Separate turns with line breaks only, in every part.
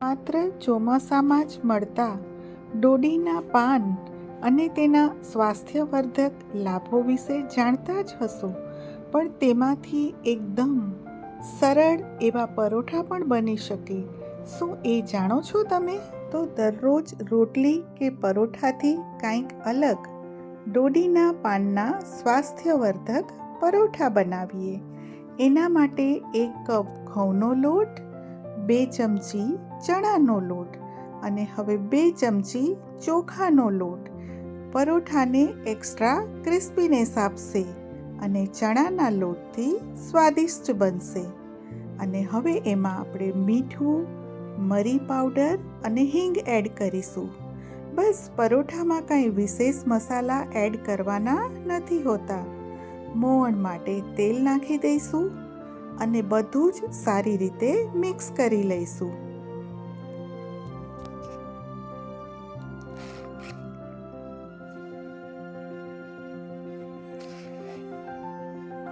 માત્ર ચોમાસામાં જ મળતા ડોડીના પાન અને તેના સ્વાસ્થ્યવર્ધક લાભો વિશે જાણતા જ હશો, પણ તેમાંથી એકદમ સરળ એવા પરોઠા પણ બની શકે. શું એ જાણો છો તમે? તો દરરોજ રોટલી કે પરોઠાથી કંઈક અલગ ડોડીના પાનના સ્વાસ્થ્યવર્ધક પરોઠા બનાવીએ. એના માટે 1 કપ ઘઉંનો લોટ, 2 ચમચી ચણાનો લોટ અને હવે 2 ચમચી ચોખાનો લોટ પરોઠાને એક્સ્ટ્રા ક્રિસ્પીનેસ આપશે અને ચણાના લોટથી સ્વાદિષ્ટ બનશે. અને હવે એમાં આપણે મીઠું, મરી પાવડર અને હિંગ એડ કરીશું. બસ, પરોઠામાં કાંઈ વિશેષ મસાલા એડ કરવાના નથી હોતા. મોવણ માટે તેલ નાખી દઈશું અને બધું જ સારી રીતે મિક્સ કરી લઈશું.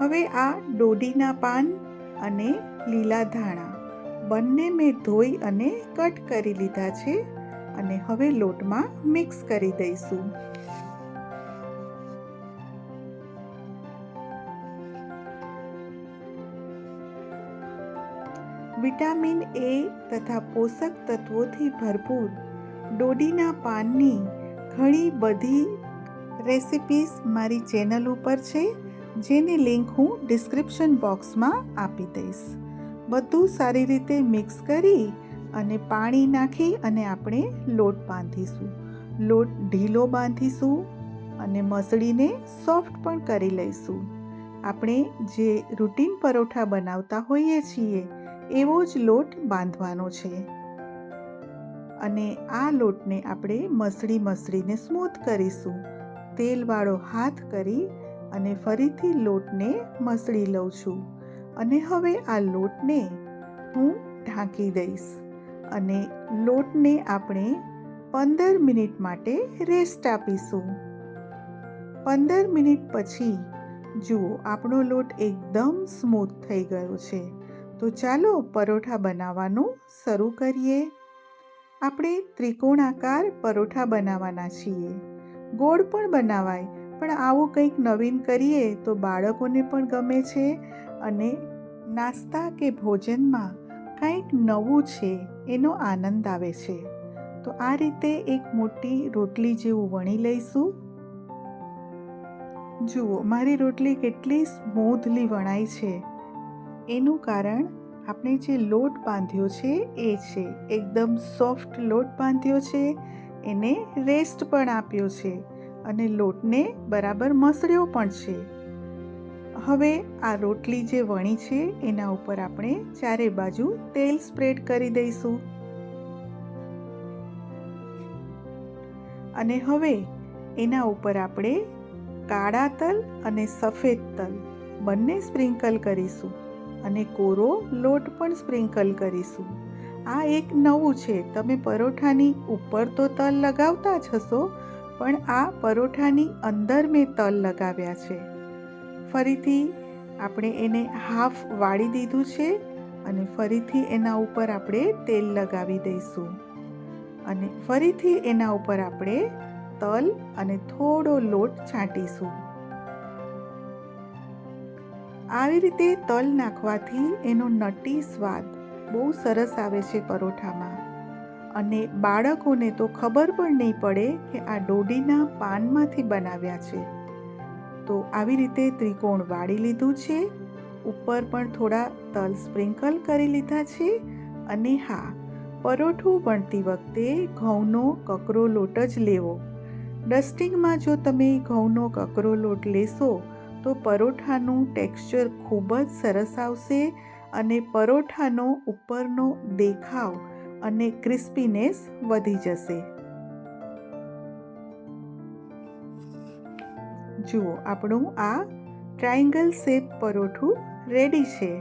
હવે આ ડોડીના પાન અને લીલા ધાણા બંને મેં ધોઈ અને કટ કરી લીધા છે અને હવે લોટમાં મિક્સ કરી દઈશું. વિટામિન એ તથા પોષક તત્વોથી ભરપૂર ડોડીના પાનની ઘણી બધી રેસિપીસ મારી ચેનલ ઉપર છે, જેની લિંક હું ડિસ્ક્રિપ્શન બોક્સમાં આપી દઈશ. બધું સારી રીતે મિક્સ કરી અને પાણી નાખી અને આપણે લોટ બાંધીશું. લોટ ઢીલો બાંધીશું અને મસળીને સોફ્ટ પણ કરી લઈશું. આપણે જે રૂટીન પરોઠા બનાવતા હોઈએ છીએ એવો જ લોટ બાંધવાનો છે અને આ લોટને આપણે મસળીને સ્મૂથ કરીશું. તેલવાળો હાથ કરી અને ફરીથી લોટને મસળી લઉં છું અને હવે આ લોટને હું ઢાંકી દઈશ અને લોટને આપણે 15 મિનિટ માટે રેસ્ટ આપીશું. 15 મિનિટ પછી જુઓ, આપણો લોટ એકદમ સ્મૂથ થઈ ગયો છે. તો ચાલો પરોઠા બનાવવાનું શરૂ કરીએ. આપણે ત્રિકોણાકાર પરોઠા બનાવવાના છીએ. ગોળ પણ બનાવાય, પણ આવું કંઈક નવીન કરીએ તો બાળકોને પણ ગમે છે અને નાસ્તા કે ભોજનમાં કંઈક નવું છે એનો આનંદ આવે છે. તો આ રીતે એક મોટી રોટલી જેવું વણી લઈશું. જુઓ, મારી રોટલી કેટલી સ્મૂથલી વણાઈ છે. એનું કારણ આપણે જે લોટ બાંધ્યો છે એ છે. એકદમ સોફ્ટ લોટ બાંધ્યો છે, એને રેસ્ટ પણ આપ્યો છે અને લોટને બરાબર મસળ્યો પણ છે. હવે આ રોટલી જે વણી છે એના ઉપર આપણે ચારે બાજુ તેલ સ્પ્રેડ કરી દઈશું અને હવે એના ઉપર આપણે કાળા તલ અને સફેદ તલ બંને સ્પ્રિંકલ કરીશું અને કોરો લોટ પણ સ્પ્રિંકલ કરીશું. આ એક નવું છે. તમે પરોઠાની ઉપર તો તલ લગાવતા જ હશો, પણ આ પરોઠાની અંદર મેં તલ લગાવ્યા છે. ફરીથી આપણે એને હાફ વાળી દીધું છે અને ફરીથી એના ઉપર આપણે તેલ લગાવી દઈશું અને ફરીથી એના ઉપર આપણે તલ અને થોડો લોટ છાંટીશું. આવી રીતે તલ નાખવાથી એનો નટી સ્વાદ બહુ સરસ આવે છે પરોઠામાં અને બાળકોને તો ખબર પણ નહીં પડે કે આ ડોડીના પાનમાંથી બનાવ્યા છે. તો આવી રીતે ત્રિકોણ વાળી લીધું છે. ઉપર પણ થોડા તલ સ્પ્રિંકલ કરી લીધા છે અને હા, પરોઠું વણતી વખતે ઘઉંનો કકરો લોટ જ લેવો. ડસ્ટિંગમાં જો તમે ઘઉંનો કકરો લોટ લેશો તો પરોઠાનું ટેક્સચર ખૂબ જ સરસ આવશે અને પરોઠાનો ઉપરનો દેખાવ અને ક્રિસ્પીનેસ વધી જશે. જુઓ, આપણું આ ટ્રાયંગલ શેપ પરોઠું રેડી છે.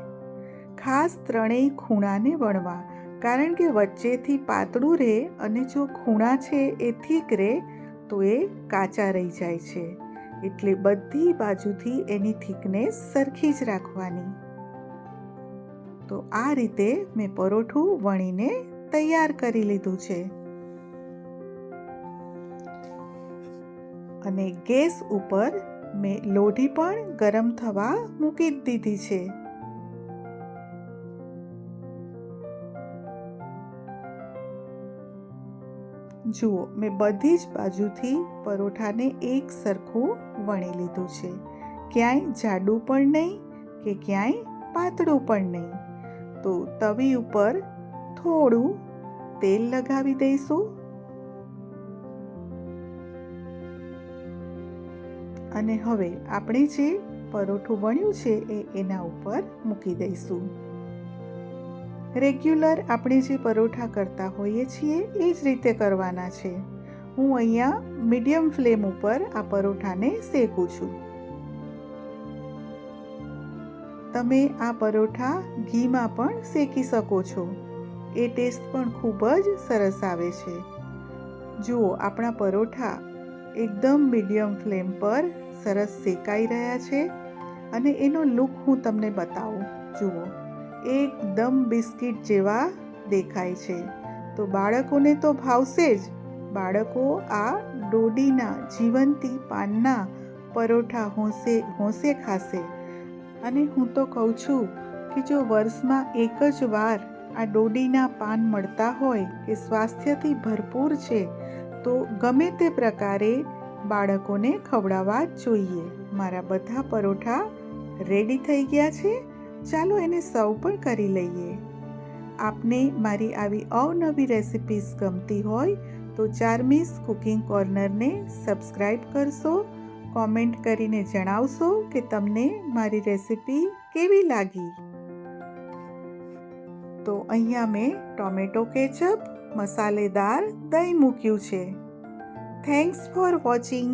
ખાસ ત્રણેય ખૂણાને વણવા, કારણ કે વચ્ચેથી પાતળું રહે અને જો ખૂણા છે એ થીક રહે તો એ કાચા રહી જાય છે. એટલે બધી બાજુથી એની થિકનેસ સરખી જ રાખવાની. તો આ રીતે મેં પરોઠું વણીને તૈયાર કરી લીધું છે અને ગેસ ઉપર મેં લોઢી પણ ગરમ થવા મૂકી દીધી છે. જુઓ, મેં બધી જ બાજુથી પરોઠાને એક સરખું વણી લીધું છે. ક્યાંય જાડું પણ નહીં કે ક્યાંય પાતળું પણ નહીં. તો તવી ઉપર થોડું તેલ લગાવી દઈશું અને હવે આપણે જે પરોઠું વણ્યું છે એના ઉપર મૂકી દઈશું. રેગ્યુલર આપણે જે પરોઠા કરતા હોઈએ છીએ એ જ રીતે કરવાના છે. હું અહીંયા મીડિયમ ફ્લેમ ઉપર આ પરોઠાને શેકું છું. તમે આ પરોઠા ઘીમાં પણ શેકી શકો છો. એ ટેસ્ટ પણ ખૂબ જ સરસ આવે છે. જુઓ, આપણા પરોઠા એકદમ મીડિયમ ફ્લેમ પર સરસ શેકાઈ રહ્યા છે અને એનો લુક હું તમને બતાવું. જુઓ, એકદમ બિસ્કિટ જેવા દેખાય છે. તો બાળકોને તો ભાવશે જ. બાળકો આ ડોડીના જીવંતી પાનના પરોઠા હોંશે ખાશે. અને હું તો કહું છું કે જો વર્ષમાં એક જ વાર આ ડોડીના પાન મળતા હોય કે સ્વાસ્થ્યથી ભરપૂર છે તો ગમે તે પ્રકારે બાળકોને ખવડાવવા જોઈએ. મારા બધા પરોઠા રેડી થઈ ગયા છે. ચાલો એને સર્વ પણ કરી લઈએ. આપને મારી આવી અવનવી રેસિપીઝ ગમતી હોય તો ચાર્મીસ કુકિંગ કોર્નરને સબસ્ક્રાઈબ કરશો. કોમેન્ટ કરીને જણાવશો કે તમને મારી રેસિપી કેવી લાગી. તો અહીંયા મેં ટોમેટો કેચઅપ, મસાલેદાર દહીં મૂક્યું છે. Thanks for watching.